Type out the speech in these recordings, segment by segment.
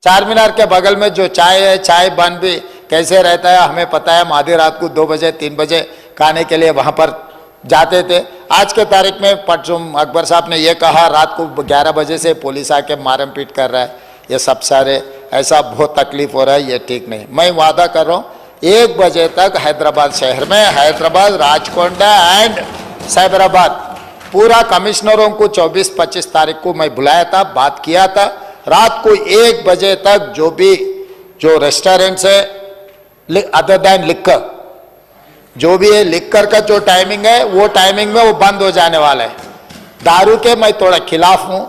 चार मीनार के बगल में जो चाय है, चाय बन भी कैसे रहता है हमें पता है। हम आधी रात को 2 बजे 3 बजे खाने के लिए वहां पर जाते थे। आज के तारीख में परचून अकबर साहब ने यह कहा रात को 11 बजे से पुलिस आके मारम पीट कर रहा है। ये सब सारे ऐसा बहुत तकलीफ हो रहा है, ये ठीक नहीं। मैं वादा कर रहा हूँ 1 बजे तक हैदराबाद शहर में, हैदराबाद, राचकोंडा एंड साइबराबाद पूरा कमिश्नरों को 24-25 तारीख को मैं बुलाया था, बात किया था। रात को 1 बजे तक जो रेस्टोरेंट्स है अदर देन लिक्कर, जो भी है लिक्कर का जो टाइमिंग है वो टाइमिंग में वो बंद हो जाने वाला है। दारू के मैं थोड़ा खिलाफ हूँ,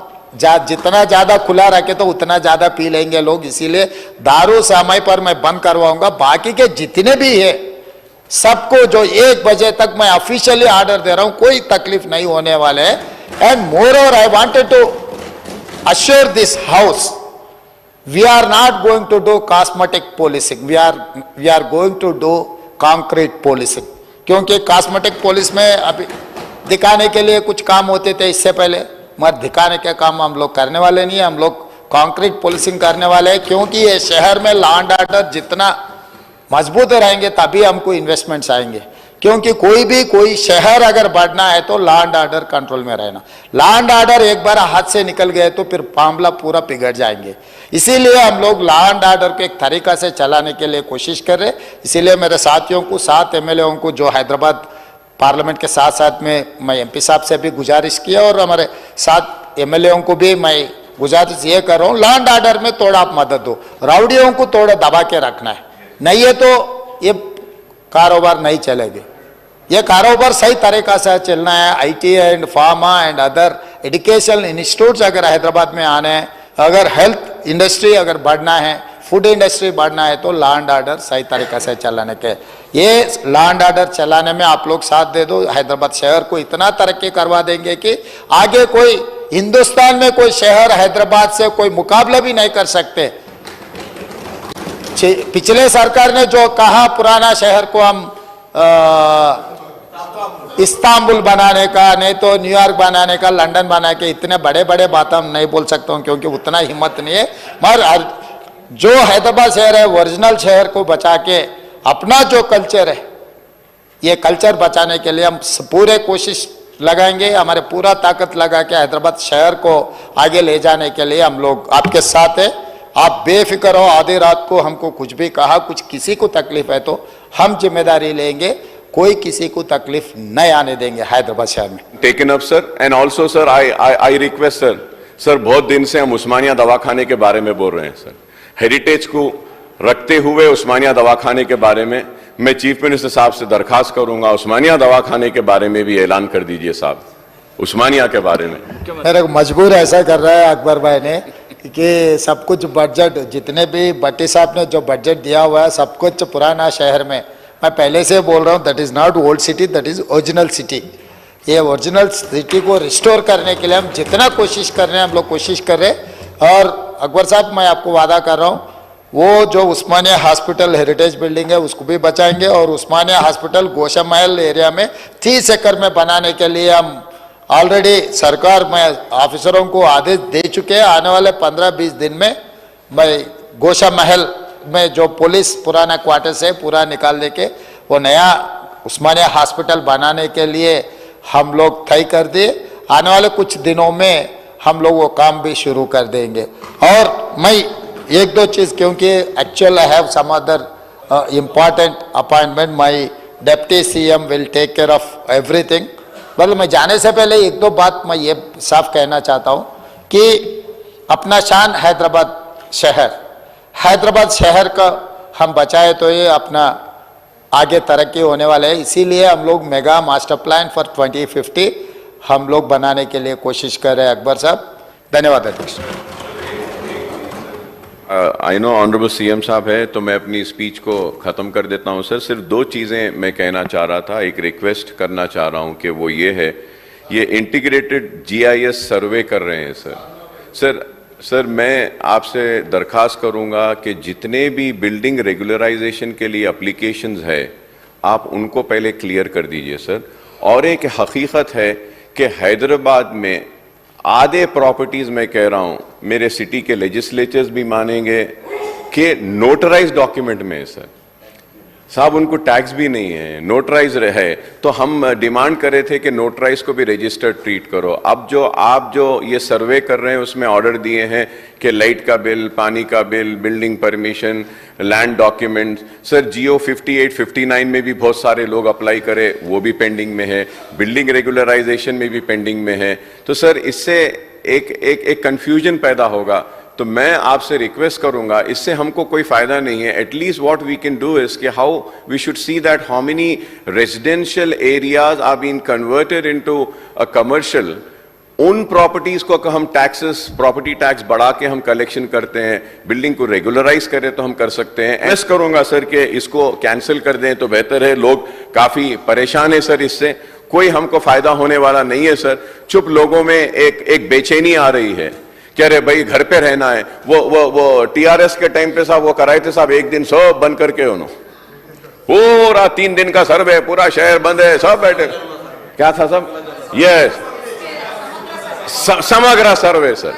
जितना ज्यादा खुला रखे तो उतना ज्यादा पी लेंगे लोग, इसीलिए दारू समय पर मैं बंद करवाऊंगा। बाकी के जितने भी है सबको जो 1 बजे तक मैं ऑफिशियली ऑर्डर दे रहा हूं, कोई तकलीफ नहीं होने वाले है। And moreover I wanted to assure this house we are not going to do cosmetic polishing, we are going to do concrete polishing. क्योंकि कॉस्मेटिक पॉलिस में अभी दिखाने के लिए कुछ काम होते थे इससे पहले, मगर दिखाने के काम हम लोग करने वाले नहीं है, हम लोग कॉन्क्रीट पॉलिसिंग करने वाले हैं। क्योंकि ये शहर में लॉ एंड ऑर्डर जितना मजबूत रहेंगे तभी हमको इन्वेस्टमेंट्स आएंगे। क्योंकि कोई शहर अगर बढ़ना है तो लॉ एंड ऑर्डर कंट्रोल में रहना। लॉ एंड ऑर्डर एक बार हाथ से निकल गए तो फिर मामला पूरा बिगड़ जाएंगे। इसीलिए हम लोग लॉ एंड ऑर्डर को एक तरीका से चलाने के लिए कोशिश कर रहे। इसीलिए मेरे साथियों को, 7 MLA को जो हैदराबाद पार्लियामेंट के साथ साथ में मैं MP साहब से भी गुजारिश किया और हमारे 7 MLA को भी मैं गुजारिश ये कर रहा हूँ, लॉ एंड ऑर्डर में थोड़ा आप मदद दो, राउडियों को थोड़ा दबा के रखना है, नहीं है तो ये कारोबार नहीं चलेगी। ये कारोबार सही तरीका से चलना है। IT and pharma and other educational institutes अगर हैदराबाद में आने हैं, अगर हेल्थ इंडस्ट्री अगर बढ़ना है, फूड इंडस्ट्री बढ़ना है तो लॉ एंड ऑर्डर सही तरीका से चलाने के, ये लॉ एंड ऑर्डर चलाने में आप लोग साथ दे दो। हैदराबाद शहर को इतना तरक्की करवा देंगे कि आगे कोई हिंदुस्तान में कोई शहर हैदराबाद से कोई मुकाबला भी नहीं कर सकते। पिछले सरकार ने जो कहा पुराना शहर को हम इस्तांबुल बनाने का, नहीं तो न्यूयॉर्क बनाने का, लंदन बनाने के, इतने बड़े बड़े बात हम नहीं बोल सकता हूं क्योंकि उतना हिम्मत नहीं है। मगर जो हैदराबाद शहर है ओरिजिनल शहर को बचा के अपना जो कल्चर है, ये कल्चर बचाने के लिए हम पूरे कोशिश लगाएंगे, हमारे पूरा ताकत लगा के हैदराबाद शहर को आगे ले जाने के लिए हम लोग आपके साथ है। आप बेफिक्र हो, आधी रात को हमको कुछ भी कहा, कुछ किसी को तकलीफ है तो हम जिम्मेदारी लेंगे, कोई किसी को तकलीफ नहीं आने देंगे हैदराबाद शहर में। Taken up sir, and also sir I request sir बहुत दिन से हम उस्मानिया दवाखाने के बारे में बोल रहे हैं सर, हेरिटेज को रखते हुए उस्मानिया दवाखाने के बारे में मैं चीफ मिनिस्टर साहब से दरखास्त करूंगा, उस्मानिया दवाखाने के बारे में भी ऐलान कर दीजिए साहब, उस्मानिया के बारे में। मेरे को मजबूर ऐसा कर रहा है अकबर भाई ने कि सब कुछ बजट, जितने भी भट्टी साहब ने जो बजट दिया हुआ है सब कुछ पुराना शहर में, मैं पहले से बोल रहा हूँ that is not old city, that is original city. ये ओरिजिनल सिटी को रिस्टोर करने के लिए हम जितना कोशिश कर रहे हैं, हम लोग कोशिश कर रहे हैं। और अकबर साहब मैं आपको वादा कर रहा हूँ वो जो उस्मानिया हॉस्पिटल हेरिटेज बिल्डिंग है उसको भी बचाएंगे, और उस्मानिया हॉस्पिटल गोशा महल एरिया में 30 एकड़ में बनाने के लिए हम ऑलरेडी सरकार में ऑफिसरों को आदेश दे चुके हैं। आने वाले 15-20 दिन में मैं गोशा महल में जो पुलिस पुराना क्वार्टर्स है पूरा निकाल देके वो नया उस्मानिया हॉस्पिटल बनाने के लिए हम लोग तय कर दिए। आने वाले कुछ दिनों में हम लोग वो काम भी शुरू कर देंगे। और मैं 1-2 चीज़, क्योंकि actual I have some other important appointment, my deputy CM will take care of everything. मतलब मैं जाने से पहले 1-2 बात मैं ये साफ कहना चाहता हूँ कि अपना शान हैदराबाद शहर का हम बचाए तो ये अपना आगे तरक्की होने वाला है। इसीलिए हम लोग मेगा मास्टर प्लान फॉर 2050 हम लोग बनाने के लिए कोशिश कर रहे हैं। अकबर साहब धन्यवाद अध्यक्ष। आई नो ऑनरेबल CM साहब है तो मैं अपनी स्पीच को ख़त्म कर देता हूं सर। सिर्फ 2 चीज़ें मैं कहना चाह रहा था, एक रिक्वेस्ट करना चाह रहा हूं कि वो ये है, ये इंटीग्रेटेड GIS सर्वे कर रहे हैं सर मैं आपसे दरख्वास्त करूंगा कि जितने भी बिल्डिंग रेगुलराइजेशन के लिए एप्लीकेशंस है आप उनको पहले क्लियर कर दीजिए सर। और एक हकीकत है कि हैदराबाद में आधे प्रॉपर्टीज मैं कह रहा हूं मेरे सिटी के लेजिस्लेचर्स भी मानेंगे कि नोटराइज डॉक्यूमेंट में है सर साहब, उनको टैक्स भी नहीं है, नोटराइज है। तो हम डिमांड कर रहे थे कि नोटराइज को भी रजिस्टर्ड ट्रीट करो। अब जो आप जो ये सर्वे कर रहे हैं उसमें ऑर्डर दिए हैं कि लाइट का बिल, पानी का bill, building permission, land document, sir GO 58, 59 में भी बहुत सारे लोग अप्लाई करे, वो भी पेंडिंग में है, बिल्डिंग रेगुलराइजेशन में भी पेंडिंग में है। तो सर इससे एक कंफ्यूजन पैदा होगा। तो मैं आपसे रिक्वेस्ट करूंगा, इससे हमको कोई फायदा नहीं है। At least what we can do is कि how we should see that how many residential areas are been converted into a commercial. उन प्रॉपर्टीज को हम टैक्सेस, प्रॉपर्टी टैक्स बढ़ा के हम कलेक्शन करते हैं, बिल्डिंग को रेगुलराइज करें तो हम कर सकते हैं। ऐसा करूंगा सर कि इसको कैंसिल कर दें तो बेहतर है। लोग काफी परेशान है सर, इससे कोई हमको फायदा होने वाला नहीं है सर। चुप लोगों में एक बेचैनी आ रही है कि अरे भाई घर पे रहना है। वो टीआरएस के टाइम पे साहब वो कराए थे साहब, एक दिन सब बंद करके उन्होंने पूरा 3 दिन का सर्वे, पूरा शहर बंद है, सब बैठे। क्या था सब? यस, समग्र सर्वे सर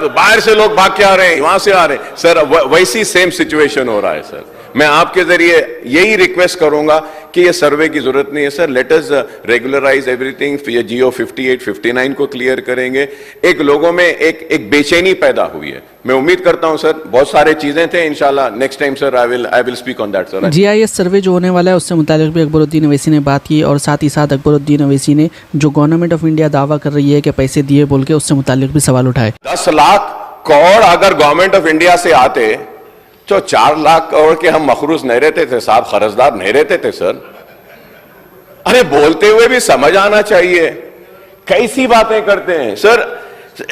बाहर से लोग भाग के आ रहे हैं, वहां से आ रहे हैं सर। वैसी सेम सिचुएशन हो रहा है सर। मैं आपके जरिए यही रिक्वेस्ट करूंगा कि ये सर्वे की जरूरत नहीं है sir. Let us regularise everything. ये जियो 58, 59 को क्लियर करेंगे। एक लोगों में एक बेचैनी पैदा हुई है। मैं उम्मीद करता हूं सर, बहुत सारे चीजें थे, इंशाल्लाह next time sir I will speak on that sir. GIS survey जो होने वाला है उससे मुतालिक भी अकबरुद्दीन अवैसी ने बात की, और साथ ही साथ अकबरुद्दीन अवैसी ने जो गवर्नमेंट ऑफ इंडिया दावा कर रही है कि पैसे दिए बोल के, उससे मुतालिक भी सवाल उठाए। 10 लाख करोड़ अगर गवर्नमेंट ऑफ इंडिया से आते तो 4 लाख करोड़ के हम मखरूज नहीं रहते थे साहब, खर्चदार नहीं रहते थे सर। अरे बोलते हुए भी समझ आना चाहिए, कैसी बातें करते हैं सर।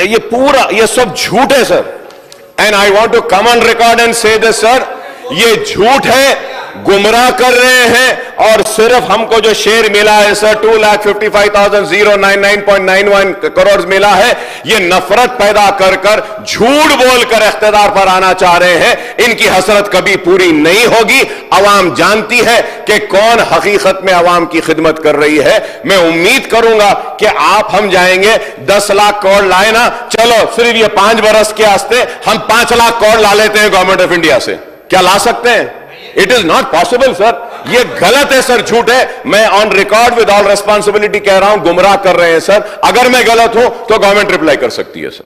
ये पूरा ये सब झूठ है sir. And I want to come on record and say this sir, ये झूठ है, गुमराह कर रहे हैं। और सिर्फ हमको जो शेयर मिला है सर 2,55,099.91 करोड़ मिला है, ये नफरत पैदा कर कर झूठ बोलकर इख्तिदार पर आना चाह रहे हैं। इनकी हसरत कभी पूरी नहीं होगी। अवाम जानती है कि कौन हकीकत में अवाम की खिदमत कर रही है। मैं उम्मीद करूंगा कि आप हम जाएंगे 10 लाख करोड़ लाए ना, चलो सिर्फ ये 5 बरस के वास्ते हम 5 लाख करोड़ ला लेते हैं गवर्नमेंट ऑफ इंडिया से। क्या ला सकते हैं? It is not possible sir. ये गलत है सर, झूठ है। मैं on record with all responsibility कह रहा हूं, गुमराह कर रहे हैं सर। अगर मैं गलत हूं तो गवर्नमेंट रिप्लाई कर सकती है सर।